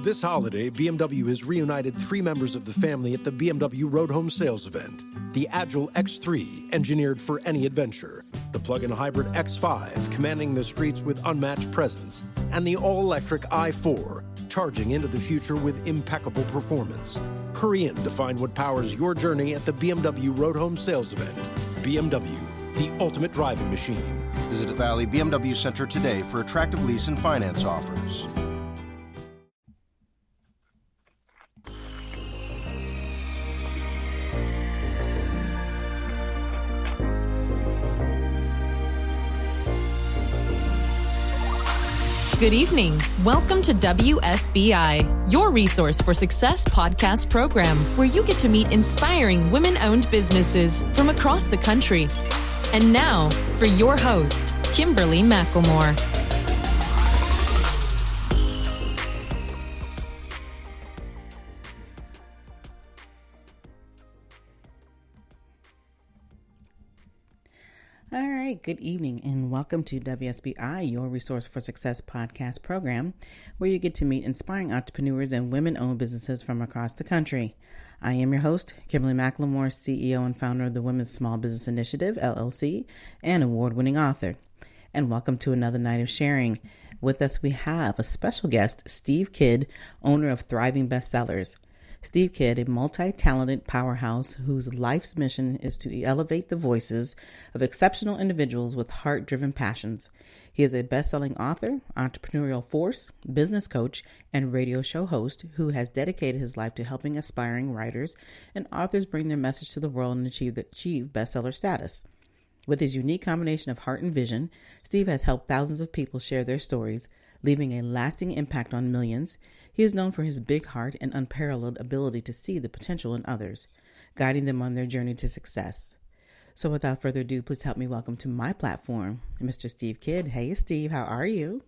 This holiday, BMW has reunited 3 members of the family at the BMW Road Home Sales event. The Agile X3, engineered for any adventure. The plug-in hybrid X5, commanding the streets with unmatched presence. And the all-electric i4, charging into the future with impeccable performance. Hurry in to find what powers your journey at the BMW Road Home Sales event. BMW, the ultimate driving machine. Visit Valley BMW Center today for attractive lease and finance offers. Good evening. Welcome to WSBI, your resource for success podcast program, where you get to meet inspiring women-owned businesses from across the country. And now, for your host, Kimberly McLemore. All right, good evening and welcome to WSBI, your Resource for Success podcast program, where you get to meet inspiring entrepreneurs and women-owned businesses from across the country. I am your host, Kimberly McLemore, CEO and founder of the Women's Small Business Initiative, LLC, and award-winning author. And welcome to another night of sharing. With us, we have a special guest, Steve Kidd, owner of Thriving Bestsellers. Steve Kidd, a multi-talented powerhouse whose life's mission is to elevate the voices of exceptional individuals with heart-driven passions. He is a best-selling author, entrepreneurial force, business coach, and radio show host who has dedicated his life to helping aspiring writers and authors bring their message to the world and achieve bestseller status. With his unique combination of heart and vision, Steve has helped thousands of people share their stories, leaving a lasting impact on millions. He is known for his big heart and unparalleled ability to see the potential in others, guiding them on their journey to success. So without further ado, please help me welcome to my platform, Mr. Steve Kidd. Hey, Steve, how are you?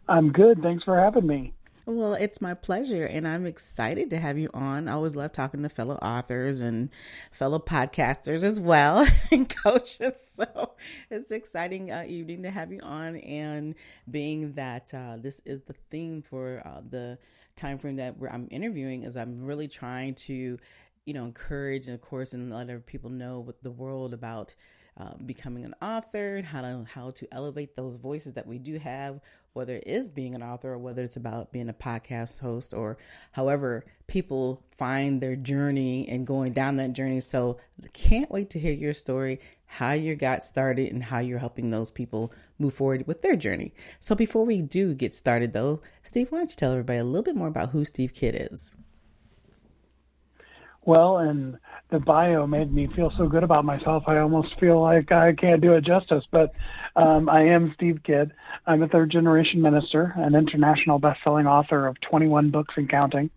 I'm good. Thanks for having me. Well, it's my pleasure, and I'm excited to have you on. I always love talking to fellow authors and fellow podcasters as well, and coaches. So it's an exciting evening to have you on, and being that this is the theme for the time frame that I'm interviewing, is I'm really trying to, encourage and, of course, and let other people know with the world about becoming an author and how to elevate those voices that we do have, whether it is being an author or whether it's about being a podcast host or however people find their journey and going down that journey. So can't wait to hear your story, how you got started and how you're helping those people move forward with their journey. So before we do get started though, Steve, why don't you tell everybody a little bit more about who Steve Kidd is? Well, and the bio made me feel so good about myself. I almost feel like I can't do it justice, but I am Steve Kidd. I'm a third-generation minister, an international best-selling author of 21 books and counting,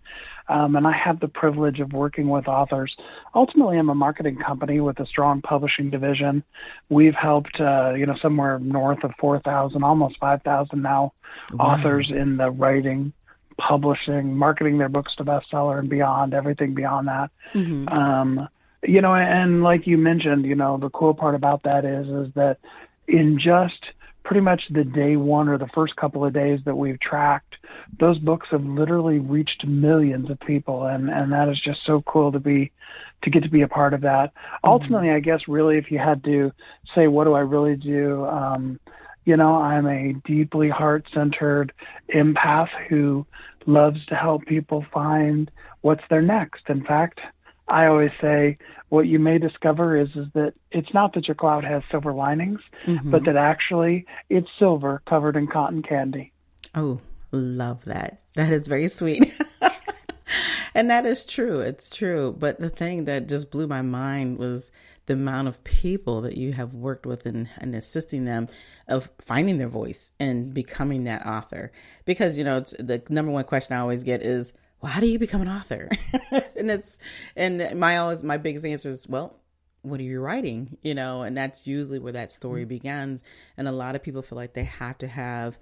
and I have the privilege of working with authors. Ultimately, I'm a marketing company with a strong publishing division. We've helped, somewhere north of 4,000, almost 5,000 now, authors in the writing, publishing, marketing their books to bestseller and beyond, everything beyond that. Mm-hmm. And like you mentioned, the cool part about that is that in just pretty much the day one or the first couple of days that we've tracked, those books have literally reached millions of people. And that is just so cool to get to be a part of that. Mm-hmm. Ultimately, I guess really if you had to say, what do I really do? I'm a deeply heart-centered empath who loves to help people find what's their next. In fact, I always say what you may discover is that it's not that your cloud has silver linings, mm-hmm. but that actually it's silver covered in cotton candy. Oh, love that. That is very sweet. And that is true. It's true. But the thing that just blew my mind was the amount of people that you have worked with and assisting them of finding their voice and becoming that author. Because, it's the number one question I always get is, well, how do you become an author? and my biggest answer is, well, what are you writing? And that's usually where that story begins. And a lot of people feel like they have to have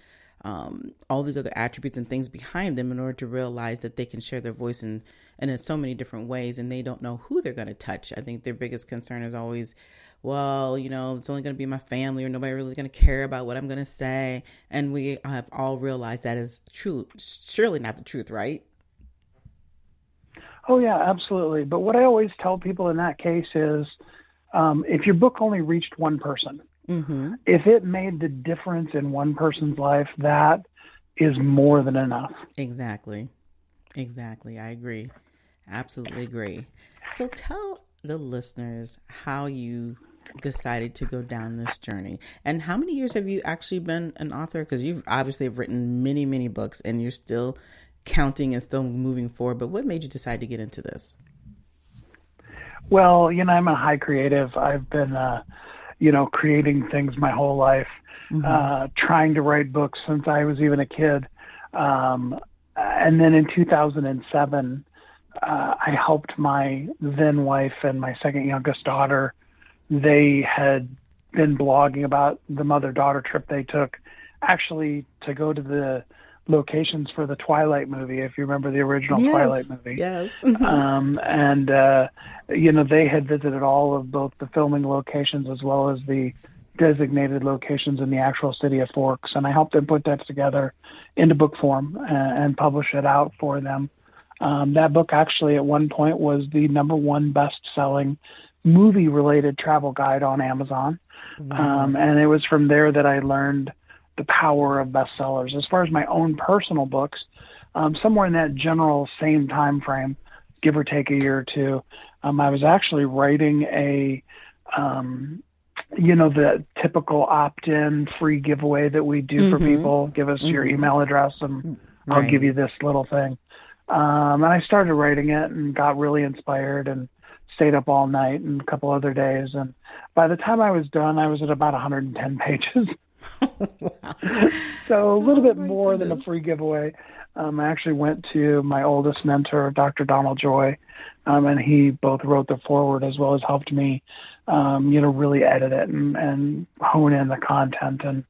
all these other attributes and things behind them in order to realize that they can share their voice in so many different ways, and they don't know who they're going to touch. I think their biggest concern is always, well, it's only going to be my family or nobody really going to care about what I'm going to say. And we have all realized that is true. Surely not the truth, right? Oh, yeah, absolutely. But what I always tell people in that case is if your book only reached one person, if it made the difference in one person's life, that is more than enough. Exactly. I agree. Absolutely agree. So tell the listeners how you decided to go down this journey, and how many years have you actually been an author? Because you've obviously have written many, many books, and you're still counting and still moving forward. But what made you decide to get into this? Well, I'm a high creative. I've been, creating things my whole life, trying to write books since I was even a kid. And then in 2007, I helped my then wife and my second youngest daughter. They had been blogging about the mother-daughter trip they took, actually to go to the locations for the Twilight movie, if you remember the original Twilight movie. Yes. And they had visited all of both the filming locations as well as the designated locations in the actual city of Forks. And I helped them put that together into book form and publish it out for them. That book actually at one point was the #1 best-selling movie-related travel guide on Amazon. Wow. And it was from there that I learned the power of bestsellers. As far as my own personal books, somewhere in that general same time frame, give or take a year or two, I was actually writing the typical opt-in free giveaway that we do for people. Give us your email address and I'll give you this little thing. And I started writing it and got really inspired and stayed up all night and a couple other days. And by the time I was done, I was at about 110 pages. Wow. So a little bit more than a free giveaway. I actually went to my oldest mentor, Dr. Donald Joy, and he both wrote the foreword as well as helped me, really edit it and hone in the content. And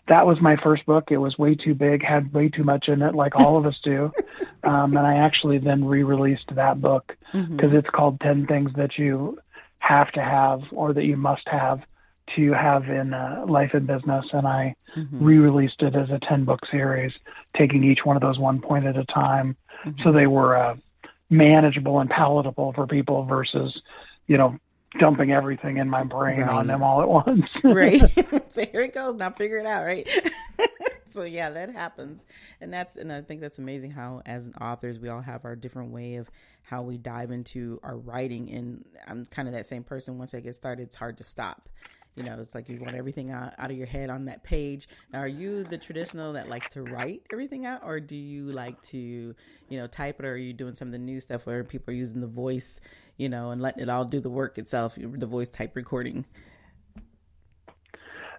that was my first book. It was way too big, had way too much in it, like all of us do. And I actually then re-released that book because it's called 10 Things That You Have to Have or That You Must Have to Have in Life and Business. And I re-released it as a 10-book series, taking each one of those one point at a time. So they were manageable and palatable for people versus, dumping everything in my brain on them all at once. Right. So here it goes. Now figure it out, right? So yeah, that happens. And I think that's amazing how as authors, we all have our different way of how we dive into our writing. And I'm kind of that same person. Once I get started, it's hard to stop. It's like you want everything out of your head on that page. Now, are you the traditional that likes to write everything out, or do you like to, type it, or are you doing some of the new stuff where people are using the voice, and letting it all do the work itself, the voice type recording?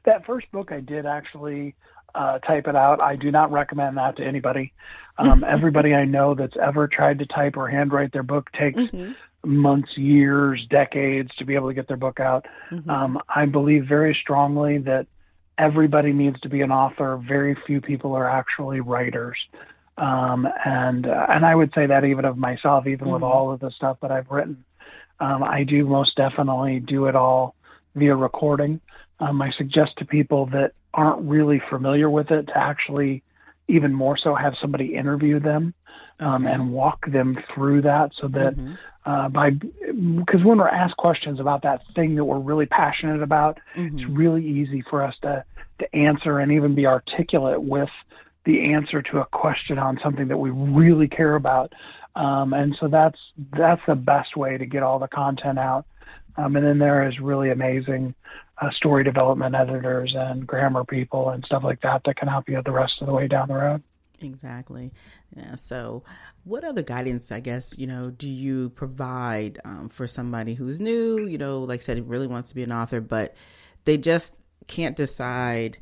That first book I did actually type it out. I do not recommend that to anybody. Everybody I know that's ever tried to type or handwrite their book takes months, years, decades to be able to get their book out. I believe very strongly that everybody needs to be an author. Very few people are actually writers. And I would say that even of myself, even with all of the stuff that I've written, I do most definitely do it all via recording. I suggest to people that aren't really familiar with it to actually even more so have somebody interview them and walk them through that so that because when we're asked questions about that thing that we're really passionate about, it's really easy for us to answer and even be articulate with the answer to a question on something that we really care about. And so that's the best way to get all the content out. And then there is really amazing story development editors and grammar people and stuff like that that can help you the rest of the way down the road. Exactly. Yeah. So what other guidance, I guess, do you provide for somebody who's new, like I said, really wants to be an author, but they just can't decide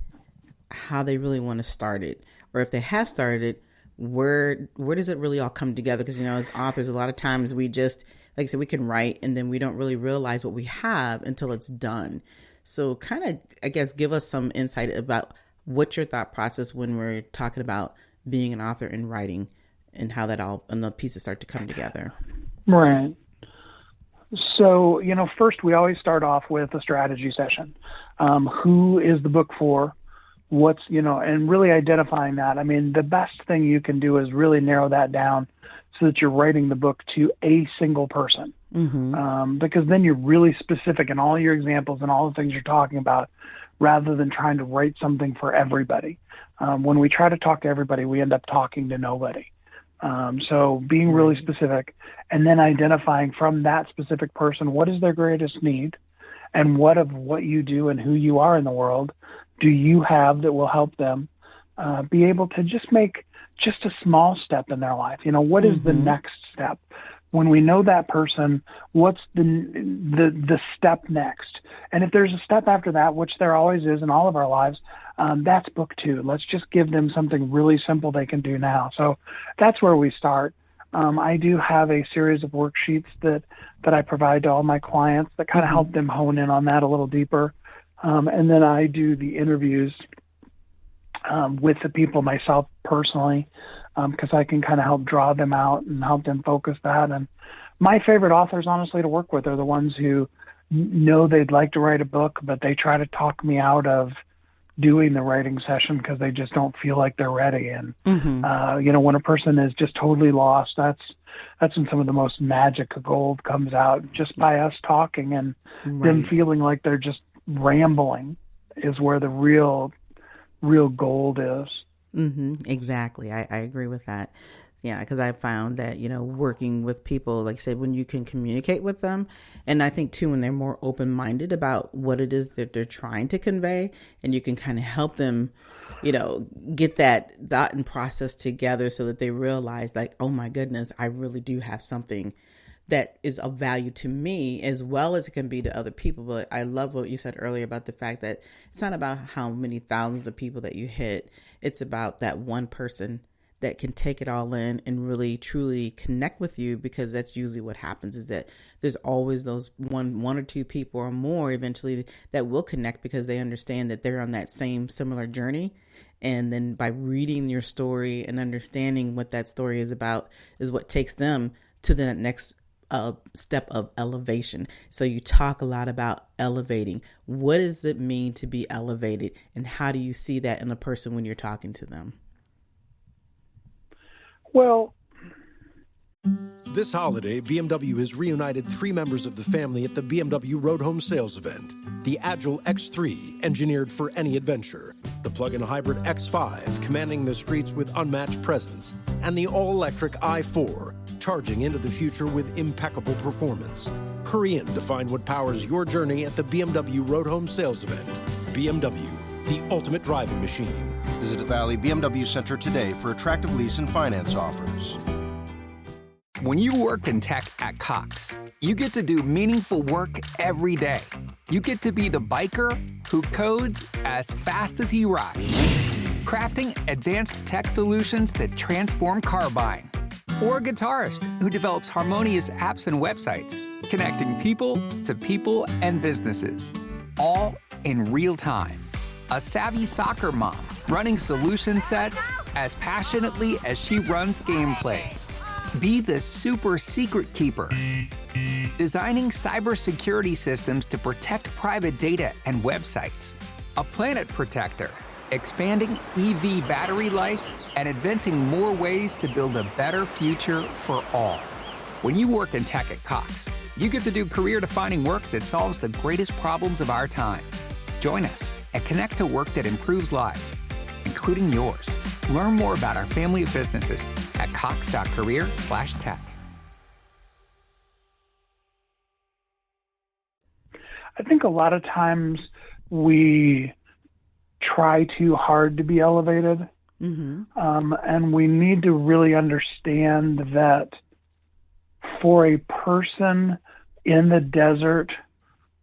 how they really want to start it? Or if they have started it, where does it really all come together? Because, as authors, a lot of times we just, like I said, we can write and then we don't really realize what we have until it's done. So kind of, I guess, give us some insight about what's your thought process when we're talking about being an author and writing and how that all and the pieces start to come together. Right. So, first we always start off with a strategy session. Who is the book for? What's, and really identifying that. I mean, the best thing you can do is really narrow that down so that you're writing the book to a single person. Because then you're really specific in all your examples and all the things you're talking about, rather than trying to write something for everybody. When we try to talk to everybody, we end up talking to nobody. So being really specific, and then identifying from that specific person, what is their greatest need, and what of what you do and who you are in the world do you have that will help them be able to just make just a small step in their life. What is the next step? When we know that person, what's the step next? And if there's a step after that, which there always is in all of our lives, that's book 2. Let's just give them something really simple they can do now. So that's where we start. I do have a series of worksheets that I provide to all my clients that kind of help them hone in on that a little deeper. And then I do the interviews with the people myself personally, because I can kind of help draw them out and help them focus that. And my favorite authors, honestly, to work with are the ones who know they'd like to write a book, but they try to talk me out of doing the writing session because they just don't feel like they're ready. And, when a person is just totally lost, that's when some of the most magic of gold comes out, just by us talking and them feeling like they're just rambling is where the real gold is. Exactly. I agree with that. Yeah, because I found that, working with people, like I said, when you can communicate with them, and I think too, when they're more open-minded about what it is that they're trying to convey, and you can kind of help them, get that thought and process together so that they realize like, oh my goodness, I really do have something that is of value to me as well as it can be to other people. But I love what you said earlier about the fact that it's not about how many thousands of people that you hit. It's about that one person that can take it all in and really truly connect with you, because that's usually what happens, is that there's always those one or two people or more eventually that will connect because they understand that they're on that same similar journey. And then by reading your story and understanding what that story is about is what takes them to the next step of elevation. So you talk a lot about elevating. What does it mean to be elevated? And how do you see that in a person when you're talking to them? Well, this holiday, BMW has reunited 3 members of the family at the BMW Road Home Sales Event. The Agile X3, engineered for any adventure. The plug-in hybrid X5, commanding the streets with unmatched presence. And the all-electric i4, charging into the future with impeccable performance. Hurry in to find what powers your journey at the BMW Road Home Sales Event. BMW, the ultimate driving machine. Visit the Valley BMW Center today for attractive lease and finance offers. When you work in tech at Cox, you get to do meaningful work every day. You get to be the biker who codes as fast as he rides, crafting advanced tech solutions that transform car buying. Or a guitarist who develops harmonious apps and websites, connecting people to people and businesses, all in real time. A savvy soccer mom running solution sets as passionately as she runs gameplays. Be the super secret keeper, designing cybersecurity systems to protect private data and websites. A planet protector, expanding EV battery life and inventing more ways to build a better future for all. When you work in tech at Cox, you get to do career-defining work that solves the greatest problems of our time. Join us and connect to work that improves lives, including yours. Learn more about our family of businesses at cox.career/tech. I think a lot of times we try too hard to be elevated. And we need to really understand that for a person in the desert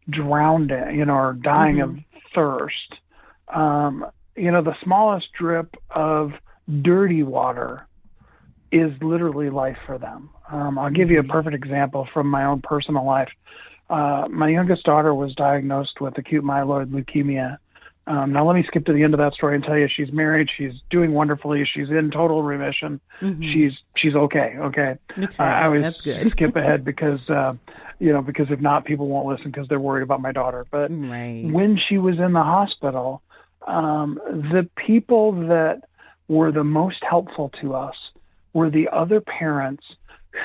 drowning, or dying of thirst, the smallest drip of dirty water is literally life for them. I'll give you a perfect example from my own personal life. My youngest daughter was diagnosed with acute myeloid leukemia. Now let me skip to the end of that story and tell you she's married. She's doing wonderfully. She's in total remission. She's she's okay. Okay. I always That's good. skip ahead because, because if not, people won't listen because they're worried about my daughter. But when she was in the hospital, the people that were the most helpful to us were the other parents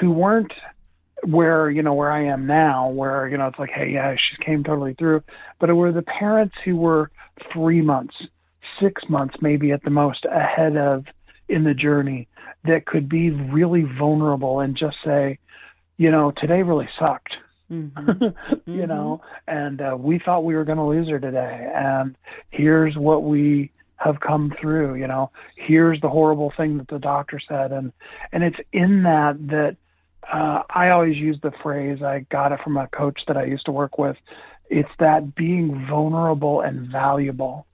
who weren't where I am now, where, it's like, hey, yeah, she came totally through. But it were the parents who were 3 months, 6 months, maybe at the most ahead of in the journey, that could be really vulnerable and just say, today really sucked, and we thought we were going to lose her today. And here's what we have come through, here's the horrible thing that the doctor said. And it's in that I always use the phrase, I got it from a coach that I used to work with. It's that being vulnerable and valuable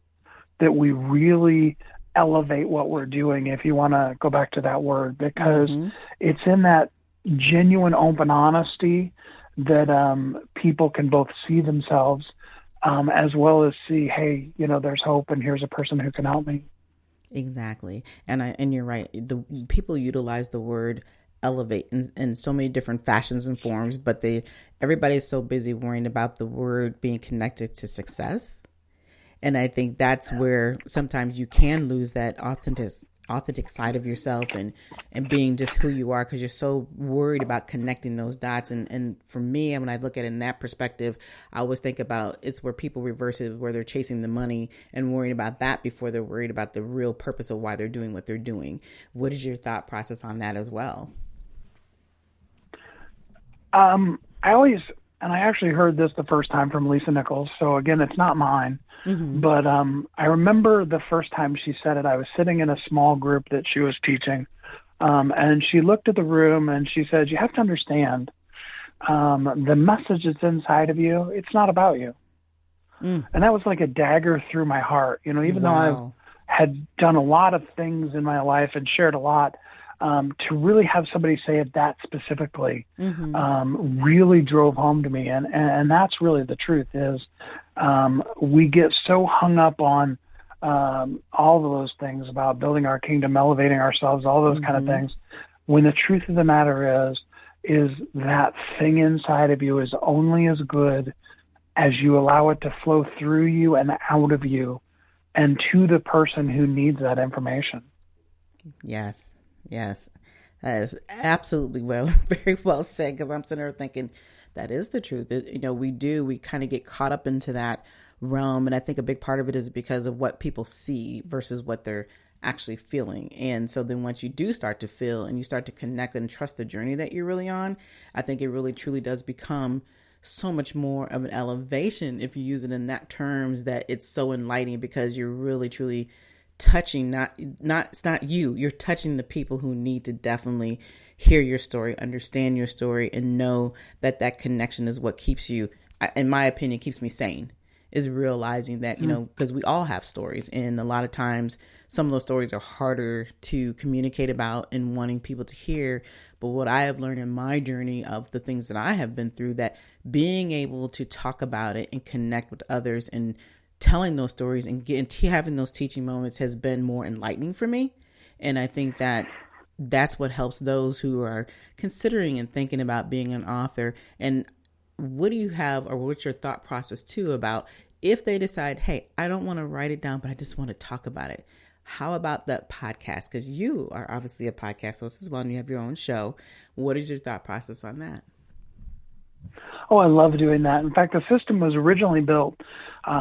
that we really elevate what we're doing, if you want to go back to that word, because it's in that genuine open honesty that people can both see themselves as well as see, hey, there's hope and here's a person who can help me. Exactly. And you're right. The people utilize the word elevate in so many different fashions and forms, but everybody's so busy worrying about the word being connected to success. And I think that's where sometimes you can lose that authentic side of yourself and being just who you are, because you're so worried about connecting those dots. And for me, when I look at it in that perspective, I always think about it's where people reverse it, where they're chasing the money and worrying about that before they're worried about the real purpose of why they're doing what they're doing. What is your thought process on that as well? I actually heard this the first time from Lisa Nichols. So again, it's not mine. But I remember the first time she said it, I was sitting in a small group that she was teaching. And she looked at the room and she said, you have to understand the message that's inside of you, it's not about you. And that was like a dagger through my heart. Even though I've had done a lot of things in my life and shared a lot, to really have somebody say it that specifically really drove home to me. And that's really the truth is we get so hung up on all of those things about building our kingdom, elevating ourselves, all those kind of things, when the truth of the matter is that thing inside of you is only as good as you allow it to flow through you and out of you and to the person who needs that information. Yes. That is absolutely very well said, because I'm sitting there thinking that is the truth. We kind of get caught up into that realm. And I think a big part of it is because of what people see versus what they're actually feeling. And so then once you do start to feel and you start to connect and trust the journey that you're really on, I think it really truly does become so much more of an elevation, if you use it in that terms, that it's so enlightening, because you're really truly touching, it's not you're touching the people who need to definitely hear your story, understand your story, and know that connection is what keeps you, in my opinion, keeps me sane, is realizing that, because we all have stories, and a lot of times some of those stories are harder to communicate about and wanting people to hear. But what I have learned in my journey of the things that I have been through, that being able to talk about it and connect with others and telling those stories and having those teaching moments has been more enlightening for me. And I think that's what helps those who are considering and thinking about being an author. And what do you have, or what's your thought process too about if they decide, hey, I don't want to write it down, but I just want to talk about it? How about that podcast? Because you are obviously a podcast host as well, and you have your own show. What is your thought process on that? Oh, I love doing that. In fact, the system was originally built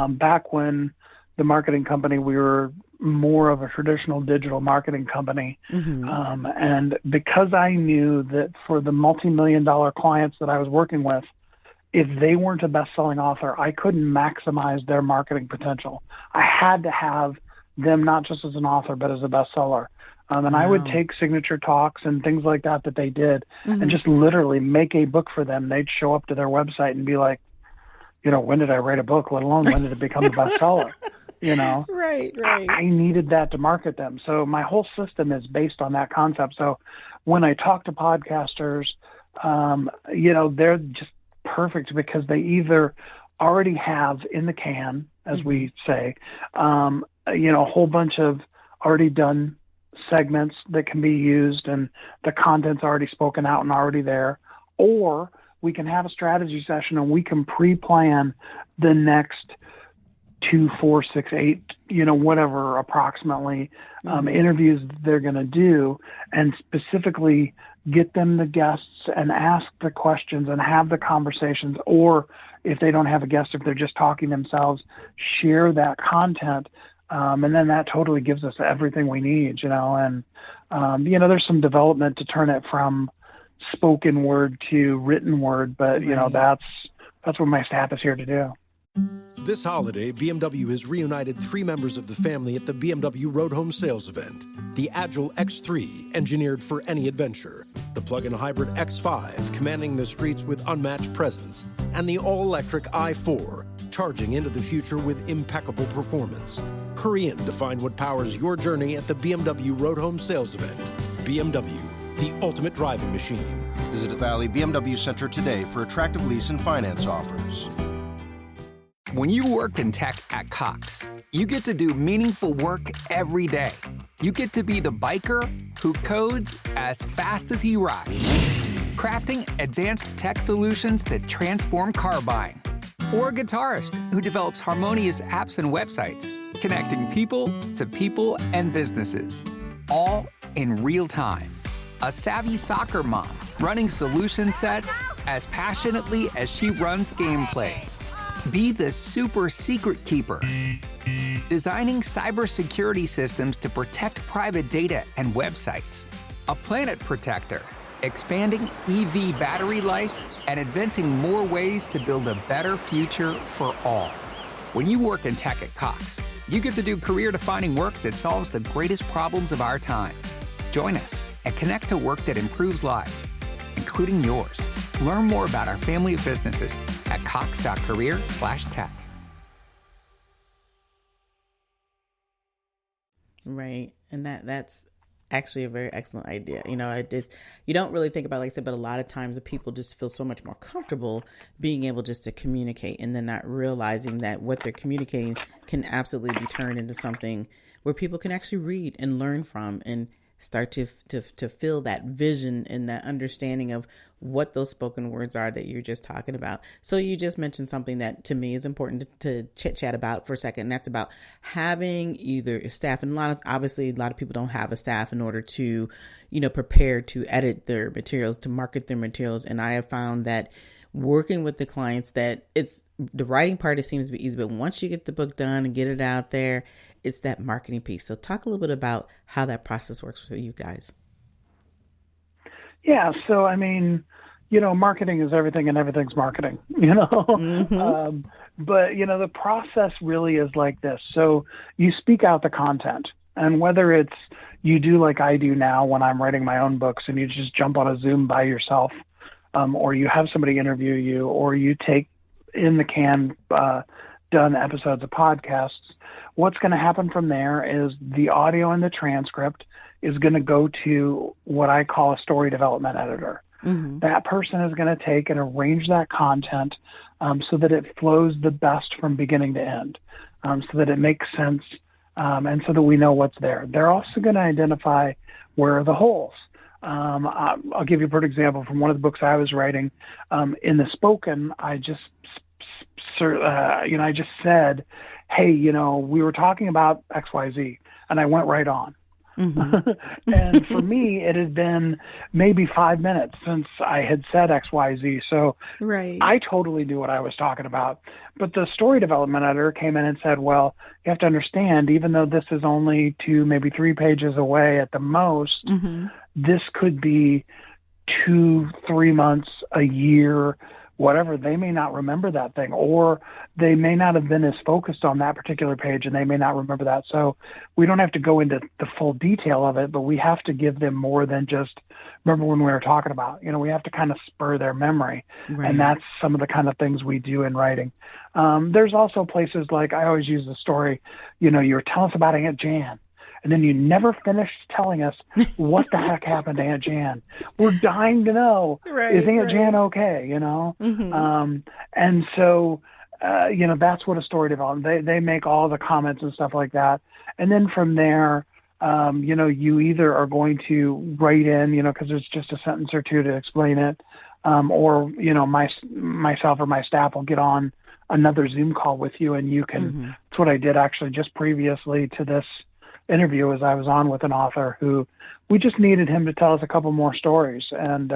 back when the marketing company, we were more of a traditional digital marketing company. And because I knew that for the multi-million-dollar clients that I was working with, if they weren't a best-selling author, I couldn't maximize their marketing potential. I had to have them not just as an author, but as a bestseller. And I would take signature talks and things like that they did and just literally make a book for them. They'd show up to their website and be like, when did I write a book, let alone when did it become a bestseller? Right. I needed that to market them. So my whole system is based on that concept. So when I talk to podcasters, they're just perfect because they either already have in the can, as we say, a whole bunch of already done segments that can be used and the content's already spoken out and already there, or we can have a strategy session and we can pre-plan the next 2, 4, 6, 8, whatever approximately interviews they're going to do, and specifically get them the guests and ask the questions and have the conversations, or if they don't have a guest, if they're just talking themselves, share that content. And then that totally gives us everything we need, and there's some development to turn it from spoken word to written word, but that's what my staff is here to do. This holiday, BMW has reunited 3 members of the family at the BMW Road Home Sales Event. The Agile X3, engineered for any adventure. The plug-in hybrid X5, commanding the streets with unmatched presence. And the all-electric i4, charging into the future with impeccable performance. Hurry in to find what powers your journey at the BMW Road Home Sales Event. BMW, the ultimate driving machine. Visit Valley BMW Center today for attractive lease and finance offers. When you work in tech at Cox, you get to do meaningful work every day. You get to be the biker who codes as fast as he rides, crafting advanced tech solutions that transform car buying, or a guitarist who develops harmonious apps and websites, connecting people to people and businesses, all in real time. A savvy soccer mom running solution sets as passionately as she runs gameplays. Be the super secret keeper, designing cybersecurity systems to protect private data and websites. A planet protector, expanding EV battery life and inventing more ways to build a better future for all. When you work in tech at Cox, you get to do career-defining work that solves the greatest problems of our time. Join us and connect to work that improves lives, including yours. Learn more about our family of businesses at cox.career/tech. Right. And that's actually a very excellent idea. You don't really think about, like I said, but a lot of times the people just feel so much more comfortable being able just to communicate, and then not realizing that what they're communicating can absolutely be turned into something where people can actually read and learn from and start to feel that vision and that understanding of what those spoken words are that you're just talking about. So you just mentioned something that to me is important to chit chat about for a second. And that's about having either a staff, and obviously a lot of people don't have a staff in order to, prepare to edit their materials, to market their materials. And I have found that working with the clients, that it's the writing part, it seems to be easy, but once you get the book done and get it out there, it's that marketing piece. So talk a little bit about how that process works for you guys. Yeah. So, marketing is everything and everything's marketing, Mm-hmm. But, the process really is like this. So you speak out the content, and whether it's you do like I do now when I'm writing my own books and you just jump on a Zoom by yourself, or you have somebody interview you, or you take in the can done episodes of podcasts, what's going to happen from there is the audio and the transcript is going to go to what I call a story development editor. Mm-hmm. That person is going to take and arrange that content so that it flows the best from beginning to end, so that it makes sense, and so that we know what's there. They're also going to identify where are the holes. I'll give you a perfect example from one of the books I was writing. In the spoken, I just said, hey, we were talking about XYZ, and I went right on. Mm-hmm. And for me, it had been maybe 5 minutes since I had said XYZ. So right. I totally knew what I was talking about. But the story development editor came in and said, well, you have to understand, even though this is only 2, maybe 3 pages away at the most, mm-hmm. this could be 2-3 months, a year, whatever. They may not remember that thing, or they may not have been as focused on that particular page, and they may not remember that. So we don't have to go into the full detail of it, but we have to give them more than just remember when we were talking about. We have to kind of spur their memory, right. And that's some of the kind of things we do in writing. There's also places like, I always use the story, you were telling us about Aunt Jan, and then you never finished telling us what the heck happened to Aunt Jan. We're dying to know, right, is Aunt Jan okay, Mm-hmm. And so, that's what a story development, they make all the comments and stuff like that. And then from there, you either are going to write in, because there's just a sentence or two to explain it, or, myself or my staff will get on another Zoom call with you, and you can, That's what I did actually just previously to this interview, as I was on with an author who we just needed him to tell us a couple more stories. And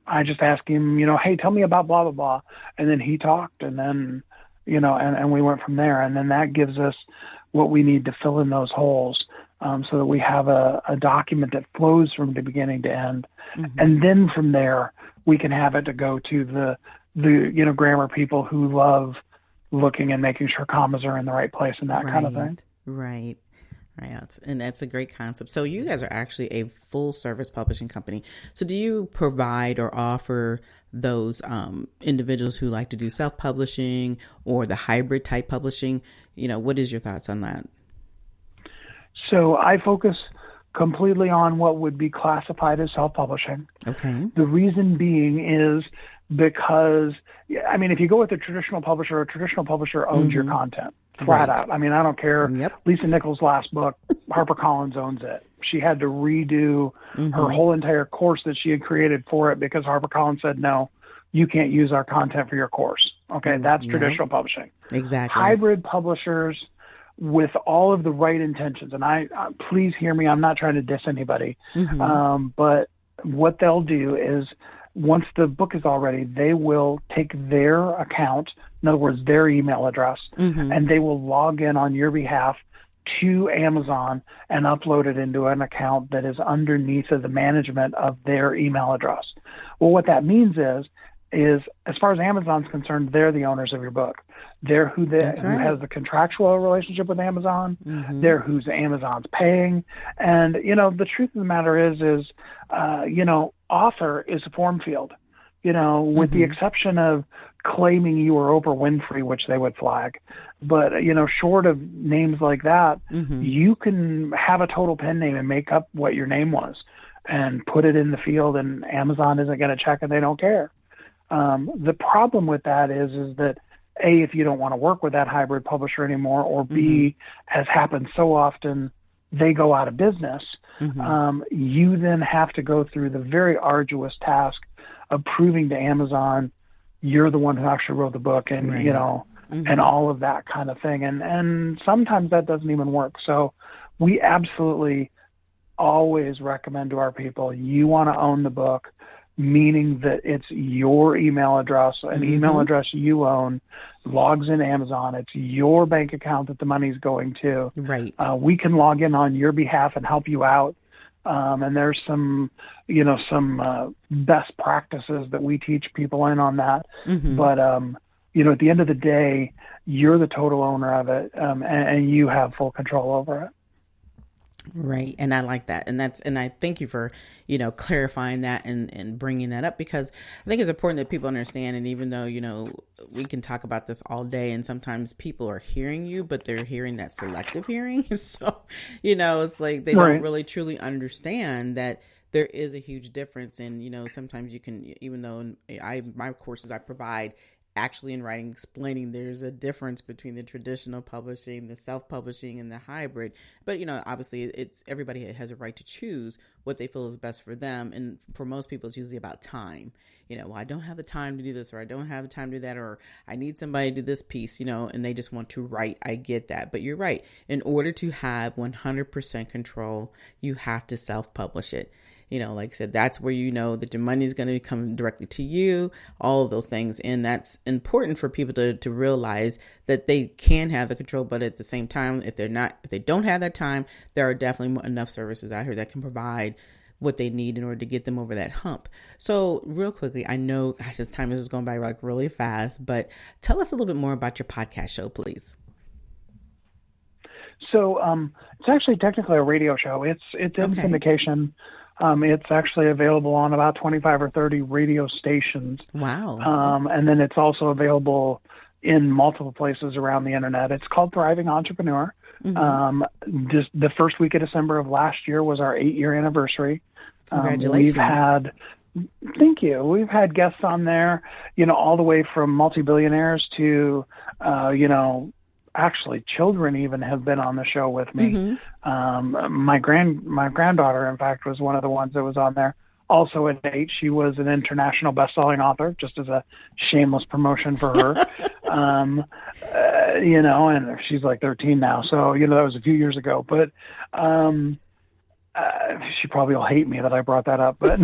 I just asked him, hey, tell me about blah, blah, blah. And then he talked, and then, and we went from there. And then that gives us what we need to fill in those holes, so that we have a document that flows from the beginning to end. And then from there, we can have it to go to the grammar people who love looking and making sure commas are in the right place and that kind of thing. Right. And that's a great concept. So you guys are actually a full service publishing company. So do you provide or offer those individuals who like to do self-publishing or the hybrid type publishing? What is your thoughts on that? So I focus completely on what would be classified as self-publishing. Okay. The reason being is because, if you go with a traditional publisher owns your content flat out. I don't care. Yep. Lisa Nichols' last book, HarperCollins owns it. She had to redo her whole entire course that she had created for it because HarperCollins said, no, you can't use our content for your course. Okay, that's traditional publishing. Exactly. Hybrid publishers with all of the right intentions, and I please hear me, I'm not trying to diss anybody, but what they'll do is once the book is all ready, they will take their account, in other words, their email address, and they will log in on your behalf to Amazon and upload it into an account that is underneath of the management of their email address. Well, what that means is as far as Amazon's concerned, they're the owners of your book. They're who has the contractual relationship with Amazon. They're who's Amazon's paying. And, the truth of the matter is author is a form field, with the exception of claiming you are Oprah Winfrey, which they would flag. But, short of names like that, you can have a total pen name and make up what your name was and put it in the field, and Amazon isn't going to check and they don't care. The problem with that is that A, if you don't want to work with that hybrid publisher anymore, or B, as happens so often, they go out of business. You then have to go through the very arduous task of proving to Amazon you're the one who actually wrote the book, and and all of that kind of thing. And sometimes that doesn't even work. So we absolutely always recommend to our people, you want to own the book, meaning that it's your email address, an email address you own, logs in Amazon. It's your bank account that the money's going to. Right. We can log in on your behalf and help you out. And there's some best practices that we teach people in on that. But, at the end of the day, you're the total owner of it, and you have full control over it. Right. And I like that. And I thank you for, clarifying that and bringing that up, because I think it's important that people understand. And even though, we can talk about this all day, and sometimes people are hearing you, but they're hearing that selective hearing. So, it's like they don't really truly understand that there is a huge difference. And, sometimes you can, even though my courses I provide actually in writing, explaining there's a difference between the traditional publishing, the self-publishing, and the hybrid. But, obviously it's everybody has a right to choose what they feel is best for them. And for most people, it's usually about time. Well, I don't have the time to do this, or I don't have the time to do that, or I need somebody to do this piece, and they just want to write. I get that. But you're right. In order to have 100% control, you have to self-publish it. Like I said, that's where that your money is going to come directly to you, all of those things. And that's important for people to realize that they can have the control, but at the same time, if they don't have that time, there are definitely enough services out here that can provide what they need in order to get them over that hump. So real quickly, I know, this time is going by really fast, but tell us a little bit more about your podcast show, please. So it's actually technically a radio show. It's in syndication. It's actually available on about 25 or 30 radio stations. Wow. And then it's also available in multiple places around the internet. It's called Thriving Entrepreneur. Just the first week of December of last year was our 8-year anniversary. Congratulations. Thank you. We've had guests on there, all the way from multi-billionaires to, actually children even have been on the show with me. My granddaughter, in fact, was one of the ones that was on there. Also at 8, she was an international best-selling author, just as a shameless promotion for her. And she's like 13 now. So, that was a few years ago. But she probably will hate me that I brought that up. But,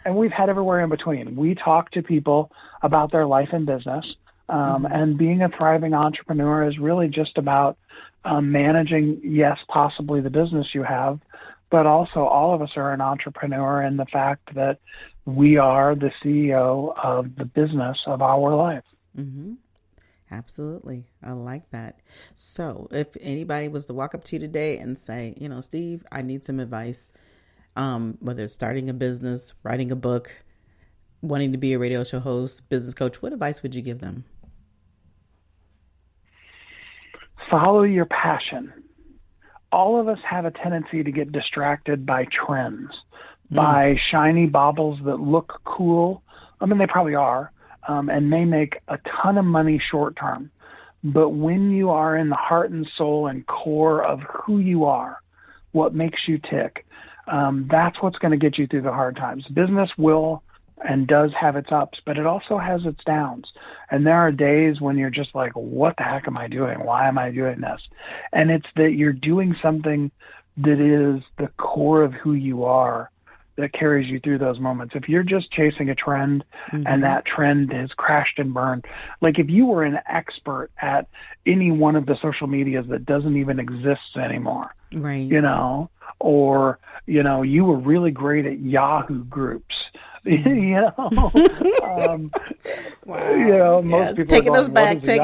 and we've had everywhere in between. We talk to people about their life and business. And being a thriving entrepreneur is really just about managing, yes, possibly the business you have, but also all of us are an entrepreneur in the fact that we are the CEO of the business of our life. Absolutely. I like that. So if anybody was to walk up to you today and say, Steve, I need some advice, whether it's starting a business, writing a book, wanting to be a radio show host, business coach, what advice would you give them? Follow your passion. All of us have a tendency to get distracted by trends, by shiny baubles that look cool. I mean, they probably are, and may make a ton of money short term. But when you are in the heart and soul and core of who you are, what makes you tick, that's what's going to get you through the hard times. Business will and does have its ups, but it also has its downs. And there are days when you're just like, what the heck am I doing? Why am I doing this? And it's that you're doing something that is the core of who you are that carries you through those moments. If you're just chasing a trend and that trend has crashed and burned, like if you were an expert at any one of the social medias that doesn't even exist anymore, right? Or, you were really great at Yahoo groups, Wow. Most people taking are us back. They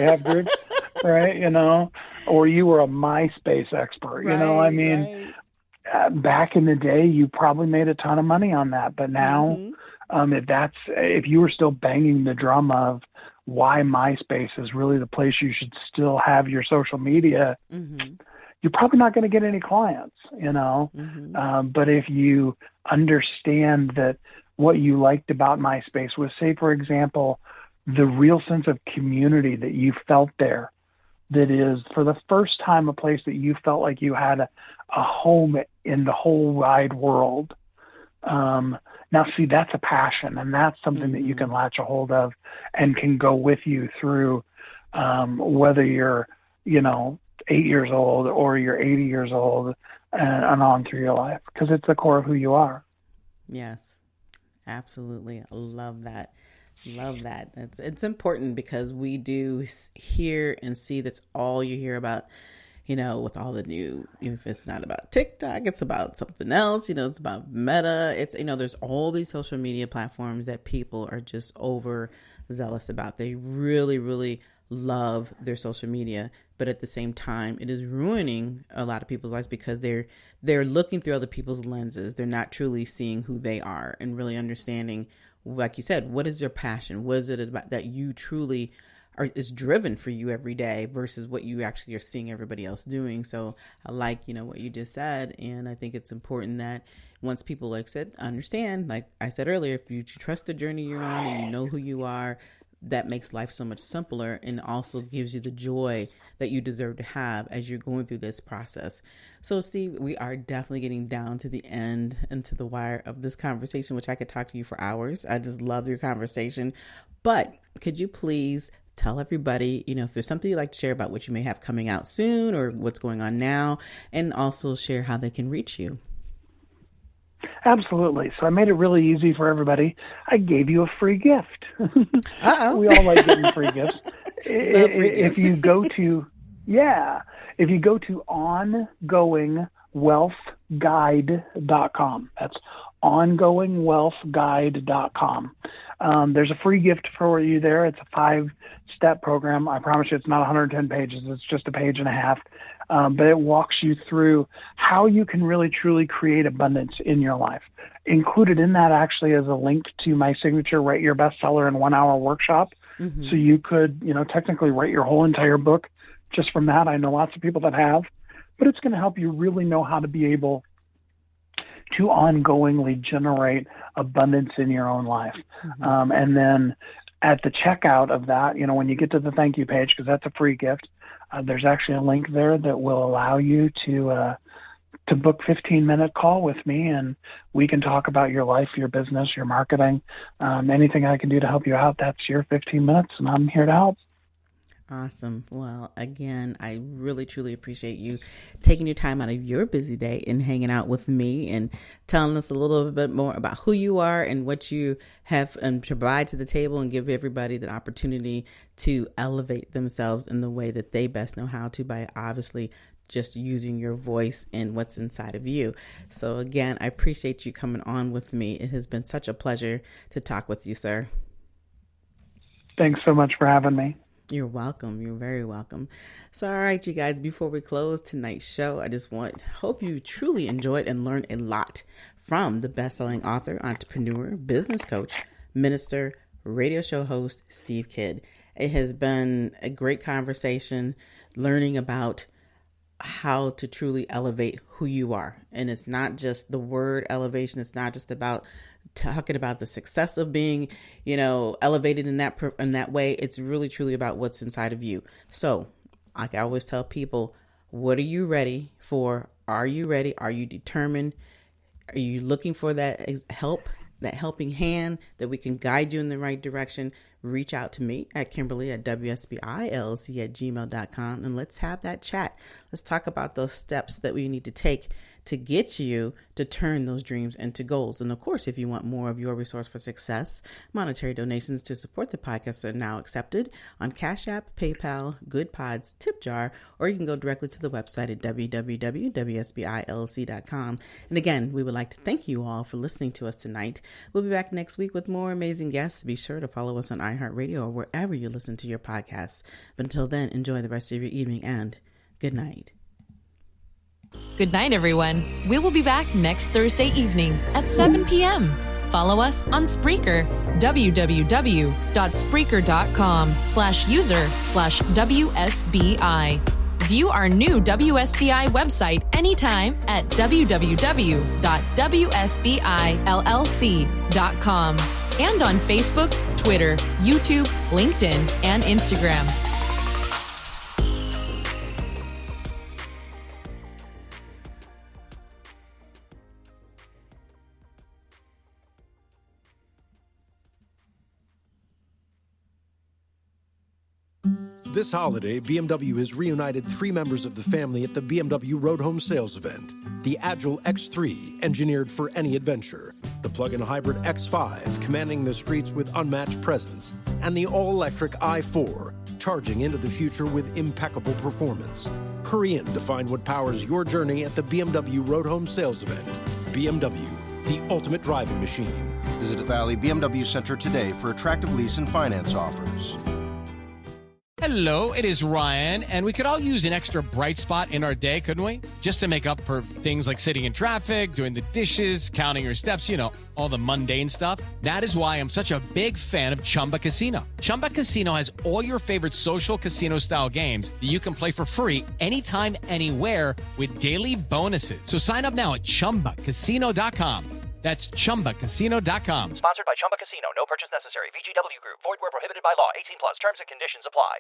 have groups, right? Or you were a MySpace expert, Right. Back in the day, you probably made a ton of money on that. But now, if you were still banging the drum of why MySpace is really the place you should still have your social media, you're probably not going to get any clients, But if you understand that what you liked about MySpace was, say, for example, the real sense of community that you felt there, that is for the first time a place that you felt like you had a home in the whole wide world. Now, see, that's a passion, and that's something that you can latch a hold of and can go with you through whether you're, 8 years old or you're 80 years old and on through your life, because it's the core of who you are. Yes, absolutely. I love that. Love that. It's important because we do hear and see that's all you hear about, with all the new, if it's not about TikTok, it's about something else, it's about Meta. It's, there's all these social media platforms that people are just overzealous about. They really, really love their social media, but at the same time, it is ruining a lot of people's lives because they're looking through other people's lenses. They're not truly seeing who they are and really understanding, like you said, what is your passion? What is it about that you truly is driven for you every day versus what you actually are seeing everybody else doing? So I like, what you just said. And I think it's important that once people, like I said, understand, like I said earlier, if you trust the journey you're on and you know who you are, that makes life so much simpler and also gives you the joy that you deserve to have as you're going through this process. So, Steve, we are definitely getting down to the end and to the wire of this conversation, which I could talk to you for hours. I just love your conversation. But could you please tell everybody, if there's something you'd like to share about what you may have coming out soon or what's going on now, and also share how they can reach you? Absolutely. So I made it really easy for everybody. I gave you a free gift. Uh-oh. We all like getting free gifts. If you go to ongoingwealthguide.com, that's ongoingwealthguide.com. There's a free gift for you there. It's a 5-step program. I promise you it's not 110 pages. It's just a page and a half. But it walks you through how you can really, truly create abundance in your life. Included in that actually is a link to my signature Write Your Bestseller in 1 Hour workshop. So you could, technically write your whole entire book just from that. I know lots of people that have, but it's going to help you really know how to be able to ongoingly generate abundance in your own life. And then at the checkout of that, when you get to the thank you page, because that's a free gift, there's actually a link there that will allow you to book 15-minute call with me, and we can talk about your life, your business, your marketing, anything I can do to help you out. That's your 15 minutes, and I'm here to help. Awesome. Well, again, I really, truly appreciate you taking your time out of your busy day and hanging out with me and telling us a little bit more about who you are and what you have and provide to the table, and give everybody the opportunity to elevate themselves in the way that they best know how to, by obviously just using your voice and what's inside of you. So again, I appreciate you coming on with me. It has been such a pleasure to talk with you, sir. Thanks so much for having me. You're welcome. You're very welcome. So, all right, you guys, before we close tonight's show, I just hope you truly enjoyed and learned a lot from the best-selling author, entrepreneur, business coach, minister, radio show host, Steve Kidd. It has been a great conversation learning about how to truly elevate who you are. And it's not just the word elevation. It's not just about talking about the success of being, elevated in that way. It's really, truly about what's inside of you. So like I always tell people, what are you ready for? Are you ready? Are you determined? Are you looking for that help, that helping hand that we can guide you in the right direction? Reach out to me at Kimberly at WSBILLC@gmail.com, and let's have that chat. Let's talk about those steps that we need to take to get you to turn those dreams into goals. And of course, if you want more of your resource for success, monetary donations to support the podcast are now accepted on Cash App, PayPal, Good Pods, Tip Jar, or you can go directly to the website at www.wsbillc.com. And again, we would like to thank you all for listening to us tonight. We'll be back next week with more amazing guests. Be sure to follow us on iHeartRadio or wherever you listen to your podcasts. But until then, enjoy the rest of your evening and good night. Good night, everyone. We will be back next Thursday evening at 7 p.m. Follow us on Spreaker, www.spreaker.com/user/WSBI. View our new WSBI website anytime at www.wsbillc.com and on Facebook, Twitter, YouTube, LinkedIn, and Instagram. This holiday, BMW has reunited 3 members of the family at the BMW Road Home Sales Event. The Agile X3, engineered for any adventure. The plug-in hybrid X5, commanding the streets with unmatched presence. And the all-electric i4, charging into the future with impeccable performance. Hurry in to find what powers your journey at the BMW Road Home Sales Event. BMW, the ultimate driving machine. Visit Valley BMW Center today for attractive lease and finance offers. Hello, it is Ryan, and we could all use an extra bright spot in our day, couldn't we? Just to make up for things like sitting in traffic, doing the dishes, counting your steps, all the mundane stuff. That is why I'm such a big fan of Chumba Casino. Chumba Casino has all your favorite social casino-style games that you can play for free anytime, anywhere with daily bonuses. So sign up now at ChumbaCasino.com. That's ChumbaCasino.com. Sponsored by Chumba Casino. No purchase necessary. VGW Group. Void where prohibited by law. 18+. Terms and conditions apply.